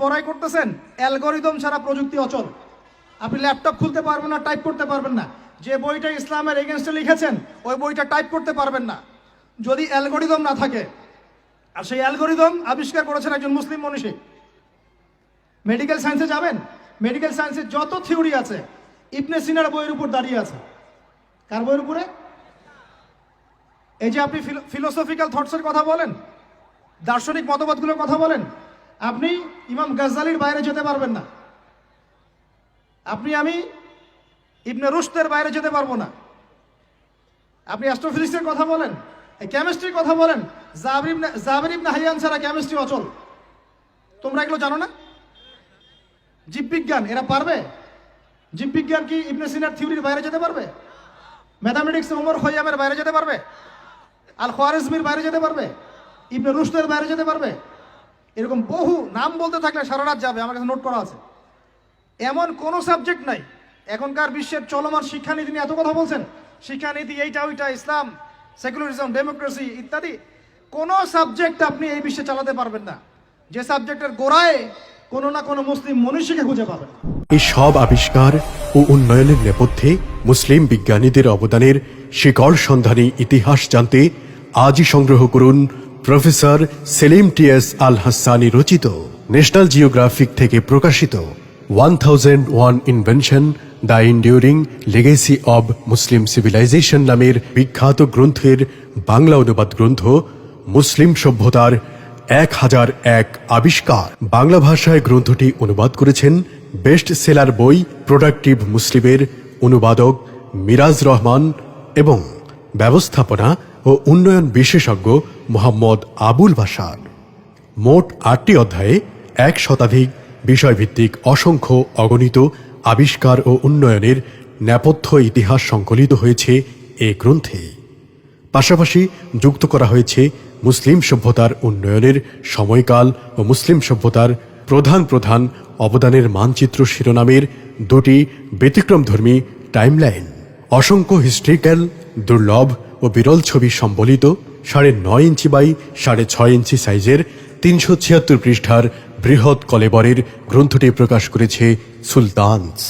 বড়াই করতেছেন, অ্যালগরিদম ছাড়া প্রযুক্তি অচল। আপনি ল্যাপটপ খুলতে পারবেন না, টাইপ করতে পারবেন না। যে বইটা ইসলামের এগেনস্টে লিখেছেন ওই বইটা টাইপ করতে পারবেন না যদি অ্যালগরিদম না থাকে। আর সেই অ্যালগরিদম আবিষ্কার করেছেন একজন মুসলিম মনীষী। মেডিকেল সায়েন্সে যাবেন, মেডিকেল সায়েন্সের যত থিওরি আছে ইবনে সিনার বইয়ের উপর দাঁড়িয়ে আছে। কার বইয়ের উপরে? এই যে আপনি ফিলোসফিক্যাল থটসের কথা বলেন, দার্শনিক মতবাদগুলোর কথা বলেন, আপনি ইমাম গাজ্জালির বাইরে যেতে পারবেন না। আমি ইবনে রুশদের বাইরে যেতে পারবো না। আপনি অ্যাস্ট্রোফিজিক্সের কথা বলেন, কেমিস্ট্রির কথা বলেন, জাবের ইবনে হাইয়ান ছাড়া কেমিস্ট্রি অচল। তোমরা এগুলো জানো না? জীববিজ্ঞান এরা পারবে? জীববিজ্ঞান কি ইবনে সিনার থিওরির বাইরে যেতে পারবে? ম্যাথামেটিক্স ওমর খৈয়ামের বাইরে যেতে পারবে? আল খোয়ারিজমির বাইরে যেতে পারবে? ইবনে রুশদের বাইরে যেতে পারবে? এরকম বহু নাম বলতে থাকলে সারা রাত যাবে, আমার কাছে নোট করা আছে। এমন কোনো সাবজেক্ট নাই। এখনকার বিশ্বের চলমান শিক্ষানীতি নিয়ে এত কথা বলছেন, শিক্ষানীতি এইটা ওইটা, ইসলাম, সেকুলারিজম, ডেমোক্রেসি ইত্যাদি, কোনো সাবজেক্ট আপনি এই বিশ্বে চালাতে পারবেন না যে সাবজেক্টের গোড়ায় কোনো না কোনো মুসলিম মনীষীকে খুঁজে পাবেন। এই সব আবিষ্কার ও উন্নয়নের নেপথ্যে মুসলিম বিজ্ঞানীদের অবদানের শিকড় সন্ধানী ইতিহাস জানতে আজই সংগ্রহ করুন professor Salim T S. Al Hassani রচিত, ন্যাশনাল জিওগ্রাফিক থেকে প্রকাশিত 1001 invention the enduring legacy of Muslim civilisation নামের বিখ্যাত গ্রন্থের বাংলা অনুবাদ গ্রন্থ মুসলিম সভ্যতার 1001 আবিষ্কার। বাংলা ভাষায় গ্রন্থটি অনুবাদ করেছেন বেস্ট সেলার বই প্রোডাক্টিভ মুসলিমের অনুবাদক মিরাজ রহমান এবং ব্যবস্থাপনা ও উন্নয়ন বিশেষজ্ঞ মোহাম্মদ আবুল বাশার। মোট 8টি অধ্যায়ে 1 শতাধিক বিষয়ভিত্তিক অসংখ্য অগণিত আবিষ্কার ও উন্নয়নের নেপথ্য ইতিহাস সংকলিত হয়েছে এ গ্রন্থে। পাশাপাশি যুক্ত করা হয়েছে মুসলিম সভ্যতার উন্নয়নের সময়কাল ও মুসলিম সভ্যতার প্রধান প্রধান অবদানের মানচিত্র শিরোনামের 2টি ব্যতিক্রমধর্মী টাইমলাইন, অসংখ্য হিস্ট্রিক্যাল দুর্লভ ও বিরল ছবি সম্বলিত 9.5 ইঞ্চি বাই 6.5 ইঞ্চি সাইজের 376 পৃষ্ঠার বৃহৎ কলেবরের গ্রন্থটি প্রকাশ করেছে সুলতানস।